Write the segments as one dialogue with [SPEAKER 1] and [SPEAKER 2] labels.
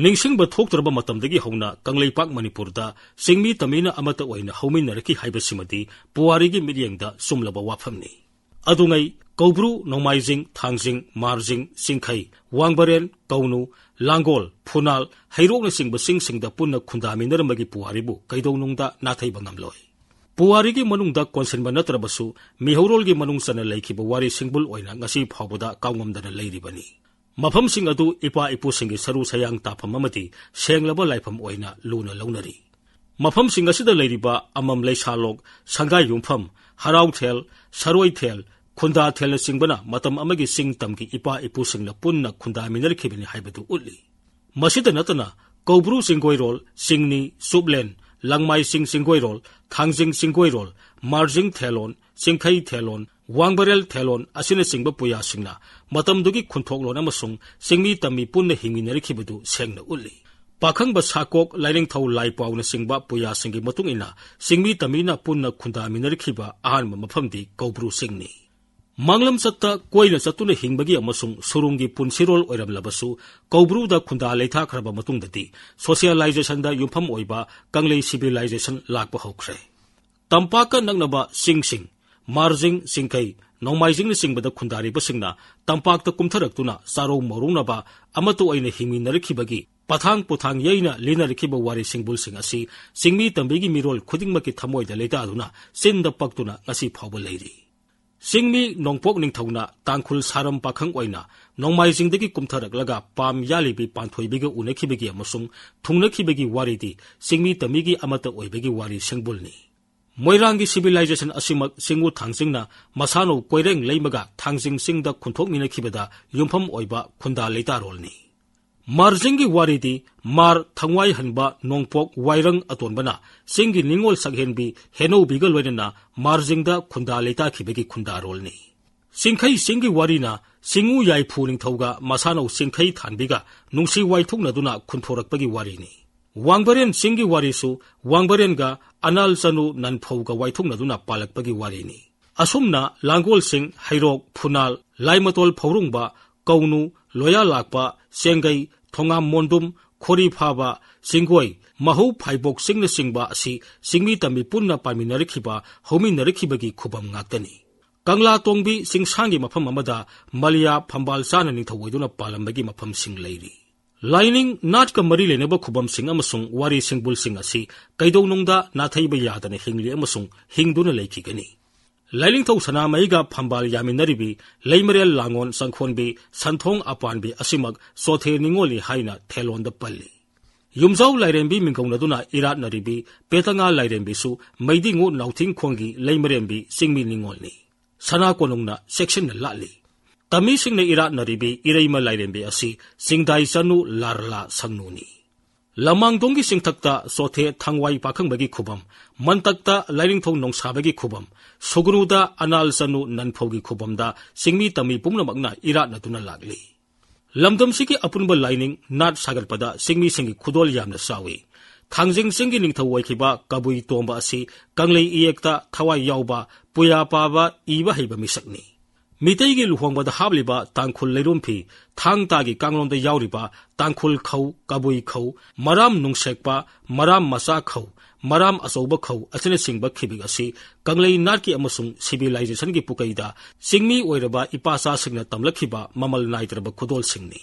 [SPEAKER 1] ningsingba thoktraba matamdagi hawna Kangleipak Manipurda Chingmi Tamina amata oina hawminaraki haibasimadi puwarigi midyengda sumlaba waphamni. Adungai Kaubru Nomaijing Thangjing Marjing Singkhai Wangbaren Kaunu Langol Phunal Hairokna singba singda punna khundaminarmagi puwaribu kaidonungda nathaiba ngamloi. Puwarigi manungda konsenba natrabasu mihaurolgi manungsana laikhiba wari singbul oina ngasi phawbada kaungamdana leiribani. Mafam sing adu ipa ipu singi saru sayang tapam amati senglaba laifam oina luna launari. Mafam sing asida leiriba amam leisalok sangai yumpham harau thel saroi thel khunda thel singbana matam amagi sing tamgi ipa ipu singna punna khunda minarkhibini haibadu ulli. Masida natana Kaubru Singoirol Singni Sublen Langmai Singoirol Thangjing Singoirol Marjing Thelon Singkhai Thelon Wangbarel Thelon asina singba puya singna matamdugi khunthokloon amasung Chingmi Tami punna hingminarkhibadu sengna ulli. Pakhangba sakok lairing thau laipawna singba puya singi matung ina Chingmi Tamina punna khunda minarkhiba ahanba mafamdi Kaubru Singni. Manglam satta koina satuna hingbagi amasung surungi punsirol oiramlabasu Kaubruda khunda leithakhraba matungdadi socialization da yumpham oiba Kanglei civilization lakpa hokre. Tampaka nagnaba Sing Marjing Singkhai Nomaijing singbada khundariba singna tampakta kumtharaktuna saro morungnaba amato oina hingminarkhibagi pathang puthang yaina linarkhiba wari singbul sing asi Chingmi Tambigi mirol khudingmaki thamoida leitaduna sinda paktuna ngasi phawba leiri. Chingmi nongpok ningthauna tangkhul saram pakhang oina Nomaijingdagi kumtharaklaga pam yalibi panthoibiga unakhibagi amasung thungnakhibagi waridi Chingmi Tamigi amata oibagi wari singbulni. Moirangi civilization asimak singu Thangjingna masano koireng leimaga Thangjing singda khunthok minakhibada yumpham oiba khunda leitarolni. Marjingi waridi mar thangwai hanba nongpok wairang atonbana singi ningol saghenbi heno bigal wenana marjingda khunda leita khibegi khunda rolni. Singkhai singi warina singu yai phuning thauga masano singkhai thanbiga nungsi waithukna duna khunthorakpagi warini. Wangbaren singi warisu Wangbaren ga anal sanu nanphauga waithukna duna palakpagi warini. Asumna Langol sing Hairok Phunal Laimatol Phorungba Kaunu Loya Lakpa Sengai Thongam Mondum Khori Phaba Singoi Mahou Phaibok singna singba asi Chingmi Tami punna paminarikhiba hominarkhibagi khubam ngaktani. Kangla Tongbi singsangi mafam amada Malia Phambal sana ningthawoiduna palambagi mafam sing leiri. Lining not kamari leneba khubam sing amasung wari singbul sing asi kaidonungda nathaiba yadana hingli amasung hingduna leikhigani. Lailing thau sana maiga phambal yaminaribi leimarel langon sangkhonbi santhong apanbi asimag sothe ningoli haina thelonda palli. Yumzau lairembi mingkaunaduna irat naribi petanga lairembi su maidingu nauthing khongi leimarembi Chingmi ningolni. Sana konungna section na lali. Tami singna irat naribi iraima lairembi asi singdai sanu larla sangnuni. Lamang dongi singtakta sothe thangwai pakhang khubam mantakta lairing thong nongsabagi khubam sugruda anal sanu nanphogi khubamda Chingmi Tami pumnamakna irat natuna lagli. Lamdam sigi apunba lining nat sagarpada Chingmi singi khudol yamna sawi. Thangjing singi ningthau waikhiba kabui tomba asi Kanglei iekta thawai yauba puya paba iba heiba misakni. Mitaigi luhongbada habliba tangkhul leirumpi thangtagi kanglonda yauriba tangkhul khau kabui khau maram nungsekpa maram masa khau maram asauba khau asina singba khibig asi Kanglei natki amasung civilization gi pukaida Chingmi oiraba ipasa singna tamlakhiba mamal naitraba khudol singni.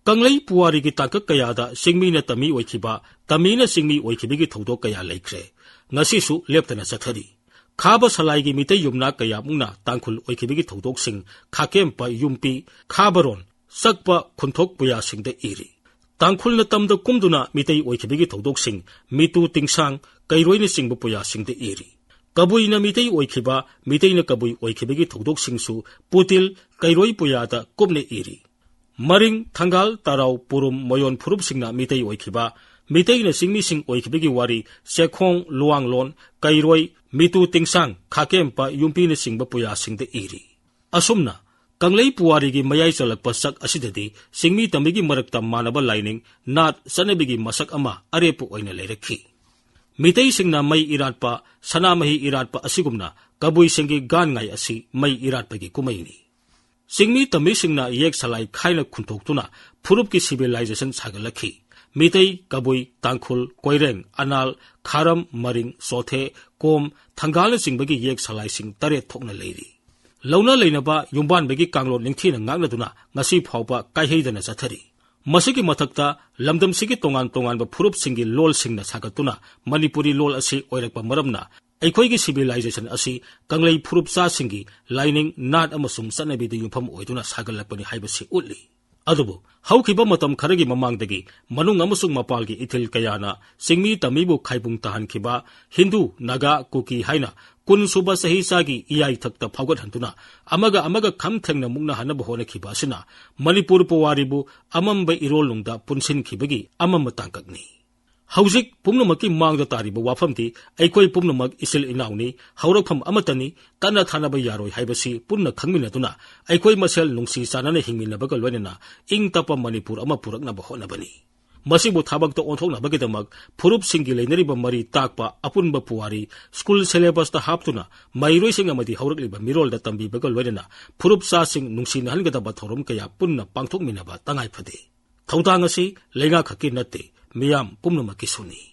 [SPEAKER 1] Kanglei puwari gi takak kayada Chingmi na Tami oikhiba Tamina Chingmi oikhibigi thodok kaya leikre ngasisu leptana sathari. Khaba salaigi mitay yumna kaya mungna tangkhul oikibigi thodok sing khakempa yumpi khabaron sakpa khunthok puya singda iri. Tangkhul na tamda kumduna mitay oikibigi thodok sing mitu tingsang kairoina singba puya singda iri. Kabui na mitay oikiba mitay na kabui oikibigi thodok singsu putil kairoi puya da kumne iri. Maring thangal tarau purum moyon phurup singna mitay oikiba mitay na Chingmi sing oikibigi wari sekhong luanglon kairoi mitu tingsang khakempa yumpi na singba puya singda iri. Asumna Kanglei puwarigi mayai chalakpa sak asidadi Chingmi Tamigi marakta manaba lining nat sanabigi masak ama arepu oina leirakhi. Mitay singna may iratpa sanamahi iratpa asigumna kabui singi gan ngai asi may iratpagi kumaini. Chingmi Tami singna yek salai khaina khuntoktuna phurupki civilization sagalakhi. मीतई कबुई तांखुल Koireng अनाल खारम मरिंग सोथे कोम थंगाल चिंबगी येक सलाइसिंग तरे थोकना लेरी लौना लेनबा युम्बानबगी कांगलो निंगथीना ngangnaduna ngasi phawba kaiheidana chathari masigi mathakta lamdamsigi tongan tonganba phurupsingi lolsingna sagatuna manipuri lol asi oirakpa maramna ꯑꯩꯈꯣꯏꯒꯤ civilization asi kanglei phurupcha singi lining nat amasung chanabi de yumpham oiduna sagalapani haibasi utli adubu haukiba matam kharagi mamangdagi manung amasung mapalgi ithil kayana Chingmi tamibu khaibung tahan khiba Hindu Naga Kuki haina kun suba sahi sagi iyai thakta phawgat hantuna amaga kham thengna mungna hanaba hona khiba asina Manipur powaribu amamba irol nungda punsin khibagi amamba tangkakni Houzik pumnamaki mangda tariba wafamti aikoi pumnamak isil inauni Hourakfam Amattani tana thanaba yaroi haibasi punna khangminatuna aikoi masel nungsi sanana hingminabaga loinana ingtapa Manipur ama puraknaba honabani masibu thabakta onthoknabagidamak phurup singi leinariba mari takpa apunba puwari school syllabus ta haptuna mairoi sing amadi haurakliba mirol da tambibaga loinana phurup sa sing nungsina hangadaba thorom kaya punna pangthokminaba tangai phade thawdang asi lenga khaki natte miyam pumnamakki suni